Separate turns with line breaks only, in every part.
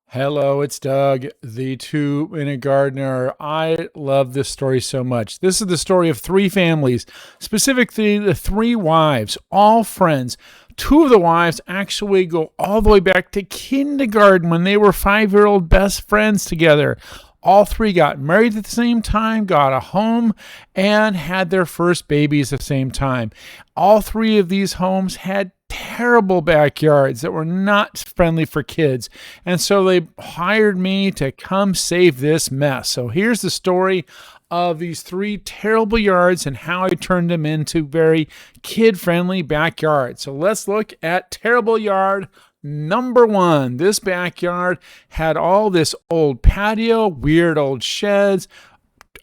Hello, it's Doug, the two-minute gardener. I love this story so much. This is the story of three families, specifically the three wives, all friends. Two of the wives actually go all the way back to kindergarten when they were 5-year-old best friends together. All three got married at the same time, got a home, and had their first babies at the same time. All three of these homes had terrible backyards that were not friendly for kids. And so they hired me to come save this mess. So here's the story of these three terrible yards and how I turned them into very kid-friendly backyards. So let's look at terrible yard number one. This backyard had all this old patio, weird old sheds,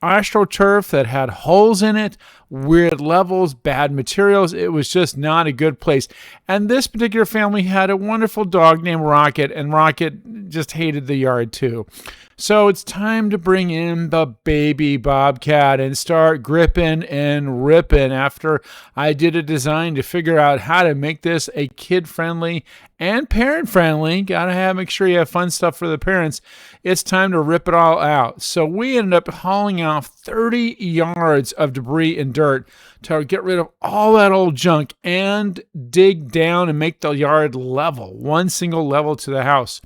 astroturf that had holes in it, weird levels, bad materials. It was just not a good place. And this particular family had a wonderful dog named Rocket, and Rocket just hated the yard too. So it's time to bring in the baby bobcat and start gripping and ripping after I did a design to figure out how to make this a kid-friendly and parent-friendly. Make sure you have fun stuff for the parents. It's time to rip it all out. So we ended up hauling off 30 yards of debris and dirt to get rid of all that old junk and dig down and make the yard level, one single level to the house.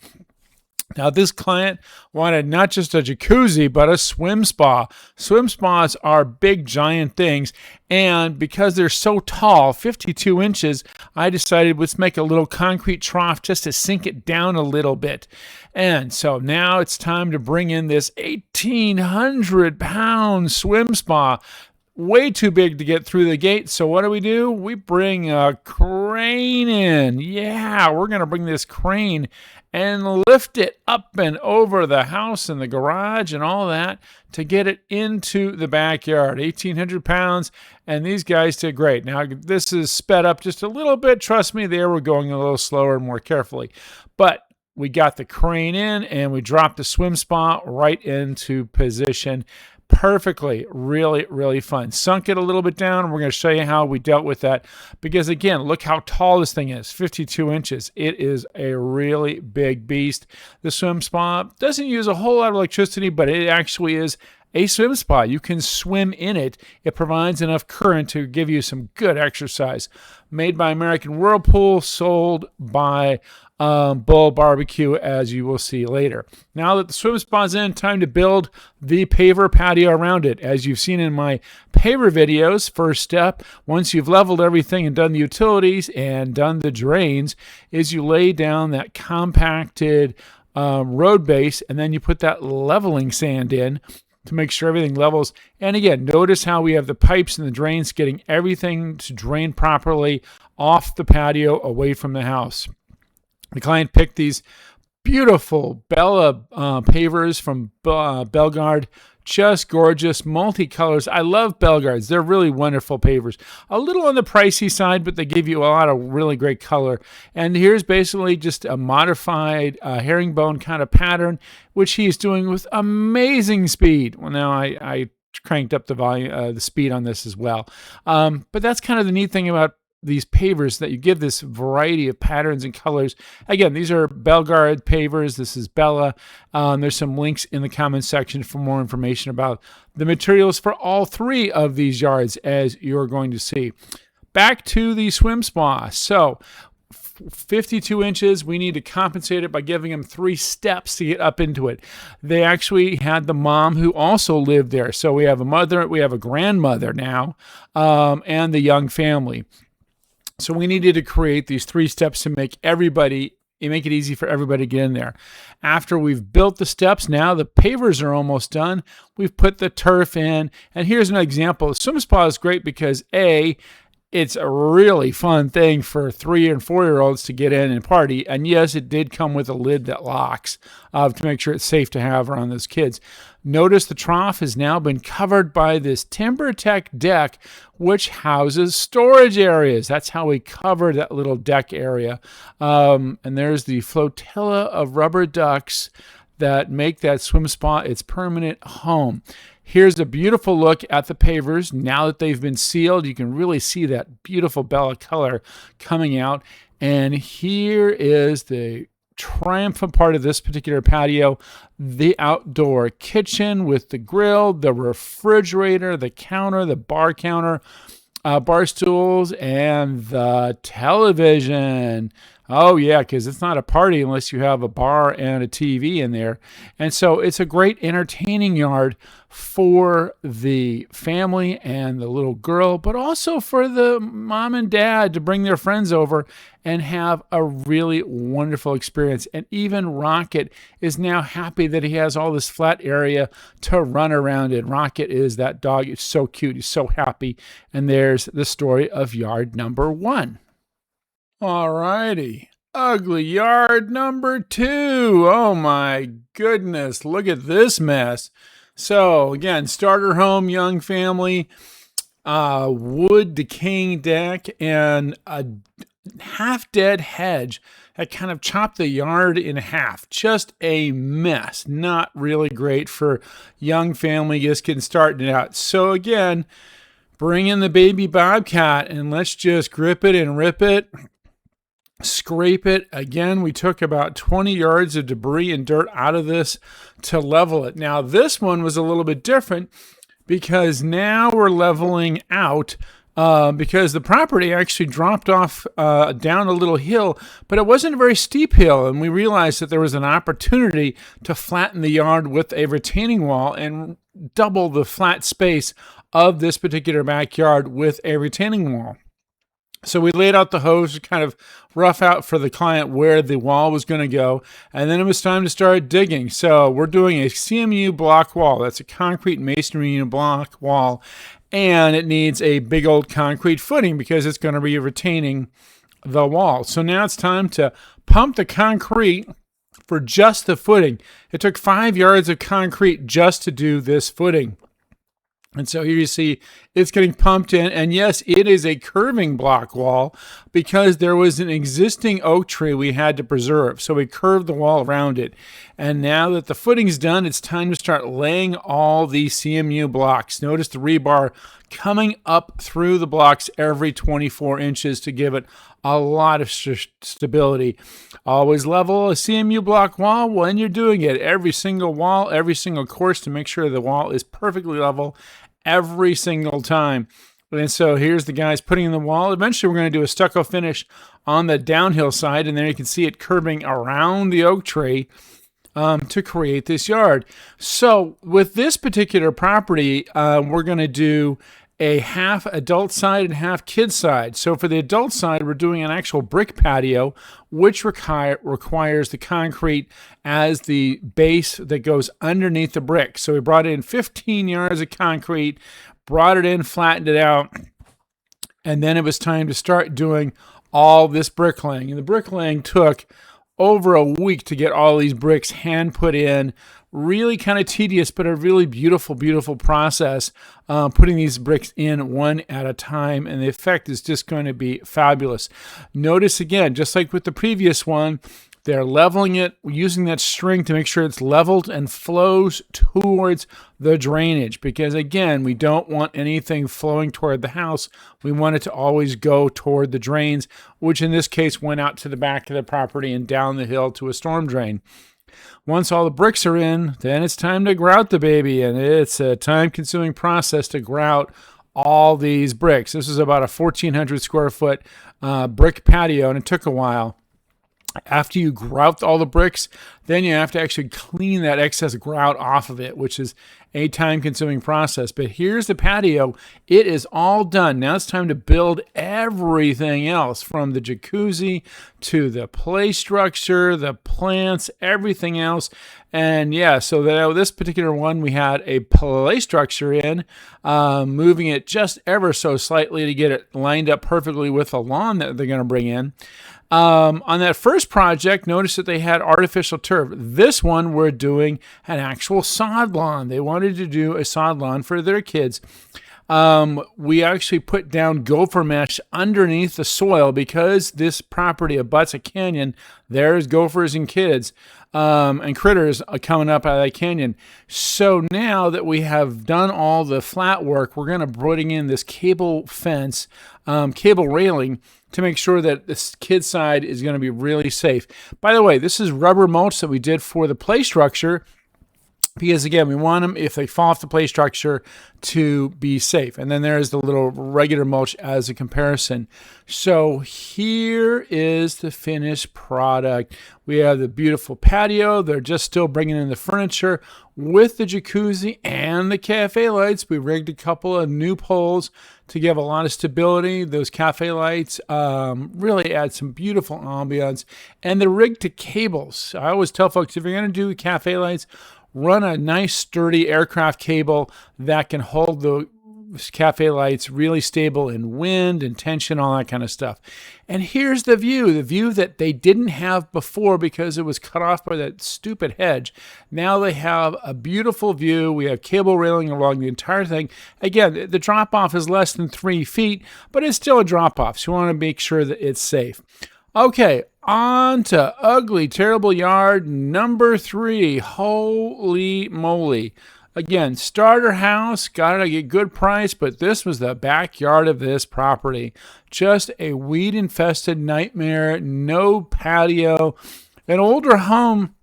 Now, this client wanted not just a jacuzzi, but a swim spa. Swim spas are big, giant things. And because they're so tall, 52 inches, I decided let's make a little concrete trough just to sink it down a little bit. And so now it's time to bring in this 1,800-pound swim spa. Way too big to get through the gate. So what do? We bring a crane in. Yeah, we're going to bring this crane and lift it up and over the house and the garage and all that to get it into the backyard. 1,800 pounds, and these guys did great. Now, this is sped up just a little bit. Trust me, they were going a little slower and more carefully. But we got the crane in, and we dropped the swim spa right into position perfectly. Really, really fun. Sunk it a little bit down, and we're going to show you how we dealt with that. Because again, look how tall this thing is, 52 inches. It is a really big beast. The swim spa doesn't use a whole lot of electricity, but it actually is a swim spa. You can swim in it. It provides enough current to give you some good exercise. Made by American Whirlpool, sold by Bull Barbecue, as you will see later. Now that the swim spa's in, time to build the paver patio around it. As you've seen in my paver videos, first step, once you've leveled everything and done the utilities and done the drains, is you lay down that compacted road base, and then you put that leveling sand in to make sure everything levels. And again, notice how we have the pipes and the drains getting everything to drain properly off the patio away from the house. The client picked these beautiful Bella pavers from Bellegarde. Just gorgeous, multicolors. I love Bellegardes. They're really wonderful pavers. A little on the pricey side, but they give you a lot of really great color. And here's basically just a modified herringbone kind of pattern, which he's doing with amazing speed. Well, now I cranked up the volume, the speed on this as well. But that's kind of the neat thing about these pavers, that you give this variety of patterns and colors. Again, these are Bellegarde pavers. This is Bella. There's some links in the comments section for more information about the materials for all three of these yards, as you're going to see. Back to the swim spa. So 52 inches, we need to compensate it by giving them 3 steps to get up into it. They actually had the mom who also lived there. So we have a mother, we have a grandmother now, and the young family. So we needed to create these 3 steps to make it easy for everybody to get in there. After we've built the steps, now the pavers are almost done. We've put the turf in. And here's an example. The swim spa is great because it's a really fun thing for 3 and 4-year-olds to get in and party. And yes, it did come with a lid that locks to make sure it's safe to have around those kids. Notice the trough has now been covered by this TimberTech deck, which houses storage areas. That's how we covered that little deck area. And there's the flotilla of rubber ducks that make that swim spa its permanent home. Here's a beautiful look at the pavers. Now that they've been sealed, you can really see that beautiful Bella color coming out. And here is the triumphant part of this particular patio, the outdoor kitchen with the grill, the refrigerator, the counter, the bar counter, bar stools, and the television. Oh, yeah, because it's not a party unless you have a bar and a TV in there. And so it's a great entertaining yard for the family and the little girl, but also for the mom and dad to bring their friends over and have a really wonderful experience. And even Rocket is now happy that he has all this flat area to run around in. Rocket is that dog. It's so cute. He's so happy. And there's the story of yard number 1. All righty. Ugly yard number 2. Oh my goodness. Look at this mess. So again, starter home, young family, wood decaying deck, and a half-dead hedge that kind of chopped the yard in half. Just a mess. Not really great for young family just getting started out. So again, bring in the baby bobcat and let's just grip it and rip it. Scrape it. Again, we took about 20 yards of debris and dirt out of this to level it. Now, this one was a little bit different because now we're leveling out because the property actually dropped off down a little hill, but it wasn't a very steep hill, and we realized that there was an opportunity to flatten the yard with a retaining wall and double the flat space of this particular backyard with a retaining wall. So we laid out the hose to kind of rough out for the client where the wall was going to go. And then it was time to start digging. So we're doing a CMU block wall. That's a concrete masonry unit block wall. And it needs a big old concrete footing because it's going to be retaining the wall. So now it's time to pump the concrete for just the footing. It took 5 yards of concrete just to do this footing. And so here you see it's getting pumped in. And yes, it is a curving block wall because there was an existing oak tree we had to preserve. So we curved the wall around it. And now that the footing's done, it's time to start laying all these CMU blocks. Notice the rebar coming up through the blocks every 24 inches to give it a lot of stability. Always level a CMU block wall when you're doing it. Every single wall, every single course to make sure the wall is perfectly level every single time. And so here's the guys putting in the wall. Eventually we're going to do a stucco finish on the downhill side, and then you can see it curving around the oak tree to create this yard. So with this particular property, we're going to do a half adult side and half kid side. So for the adult side, we're doing an actual brick patio, which requires the concrete as the base that goes underneath the brick. So we brought in 15 yards of concrete, brought it in, flattened it out, and then it was time to start doing all this bricklaying. And the bricklaying took over a week to get all these bricks hand put in. Really kind of tedious, but a really beautiful, beautiful process, putting these bricks in one at a time, and the effect is just going to be fabulous. Notice again, just like with the previous one, they're leveling it, using that string to make sure it's leveled and flows towards the drainage, because again, we don't want anything flowing toward the house. We want it to always go toward the drains, which in this case went out to the back of the property and down the hill to a storm drain. Once all the bricks are in, then it's time to grout the baby, and it's a time-consuming process to grout all these bricks. This is about a 1,400 square foot brick patio, and it took a while. After you grout all the bricks, then you have to actually clean that excess grout off of it, which is a time-consuming process. But here's the patio. It is all done. Now it's time to build everything else, from the jacuzzi to the play structure, the plants, everything else. And yeah, so this particular one, we had a play structure in, moving it just ever so slightly to get it lined up perfectly with the lawn that they're going to bring in. On that first project, notice that they had artificial turf. This one, we're doing an actual sod lawn. They wanted to do a sod lawn for their kids. We actually put down gopher mesh underneath the soil because this property abuts a canyon. There's gophers and kids and critters coming up out of that canyon. So now that we have done all the flat work, we're going to bring in this cable fence, cable railing to make sure that this kid side is going to be really safe. By the way, this is rubber mulch that we did for the play structure, because again, we want them, if they fall off the play structure, to be safe. And then there's the little regular mulch as a comparison. So here is the finished product. We have the beautiful patio. They're just still bringing in the furniture with the jacuzzi and the cafe lights. We rigged a couple of new poles to give a lot of stability. Those cafe lights really add some beautiful ambiance. And they're rigged to cables. I always tell folks, if you're going to do cafe lights, run a nice sturdy aircraft cable that can hold the cafe lights really stable in wind and tension, all that kind of stuff. And here's the view that they didn't have before because it was cut off by that stupid hedge. Now they have a beautiful view. We have cable railing along the entire thing. Again, the drop off is less than 3 feet, but it's still a drop off. So you want to make sure that it's safe. Okay, on to ugly, terrible yard number 3. Holy moly. Again, starter house, got it at a good price, but this was the backyard of this property. Just a weed-infested nightmare, no patio, an older home,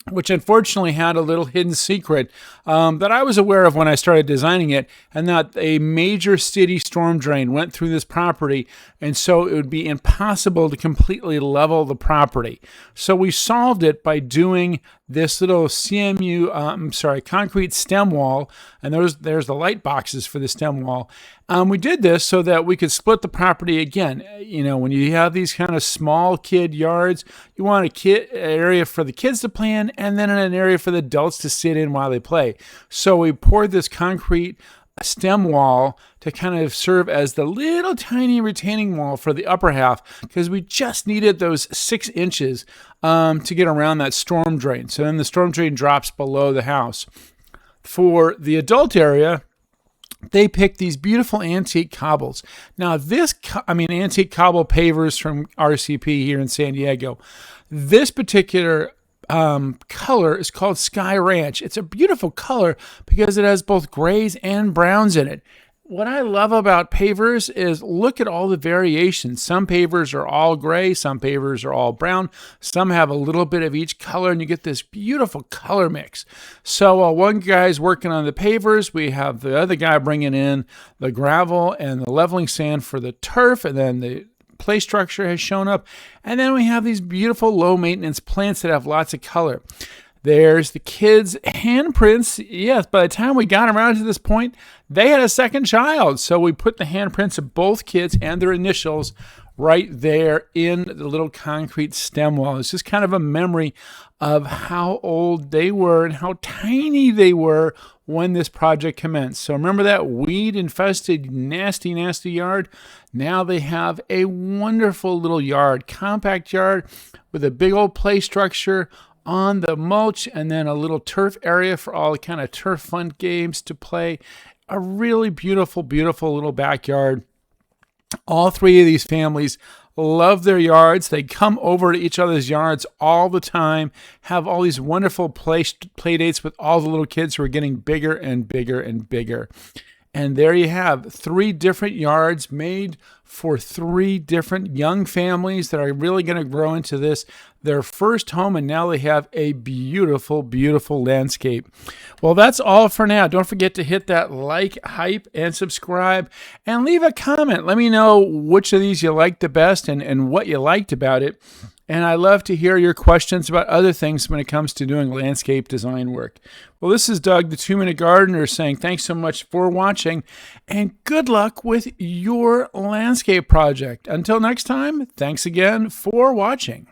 which unfortunately had a little hidden secret that I was aware of when I started designing it, and that a major city storm drain went through this property, and so it would be impossible to completely level the property. So we solved it by doing this little concrete stem wall, and there's the light boxes for the stem wall. We did this so that we could split the property again. You know, when you have these kind of small kid yards, you want an area for the kids to play in, and then an area for the adults to sit in while they play. So we poured this concrete stem wall to kind of serve as the little tiny retaining wall for the upper half, because we just needed those 6 inches to get around that storm drain. So then the storm drain drops below the house. For the adult area, they picked these beautiful antique cobbles. Now antique cobble pavers from RCP here in San Diego. This particular color is called Sky Ranch. It's a beautiful color because it has both grays and browns in it. What I love about pavers is look at all the variations. Some pavers are all gray, some pavers are all brown, some have a little bit of each color, and you get this beautiful color mix. So while one guy's working on the pavers, we have the other guy bringing in the gravel and the leveling sand for the turf, and then the play structure has shown up. And then we have these beautiful low maintenance plants that have lots of color. There's the kids' handprints. Yes, by the time we got around to this point, they had a second child. So we put the handprints of both kids and their initials right there in the little concrete stem wall. It's just kind of a memory of how old they were and how tiny they were when this project commenced. So remember that weed-infested, nasty, nasty yard? Now they have a wonderful little yard, compact yard with a big old play structure on the mulch, and then a little turf area for all the kind of turf fun games to play. A really beautiful, beautiful little backyard. All 3 of these families love their yards. They come over to each other's yards all the time, have all these wonderful play dates with all the little kids who are getting bigger and bigger and bigger. And there you have 3 different yards made for 3 different young families that are really going to grow into this, their first home, and now they have a beautiful, beautiful landscape. Well, that's all for now. Don't forget to hit that like, hype, and subscribe, and leave a comment. Let me know which of these you liked the best and what you liked about it. And I love to hear your questions about other things when it comes to doing landscape design work. Well, this is Doug, the 2-Minute Gardener, saying thanks so much for watching, and good luck with your landscape project. Until next time, thanks again for watching.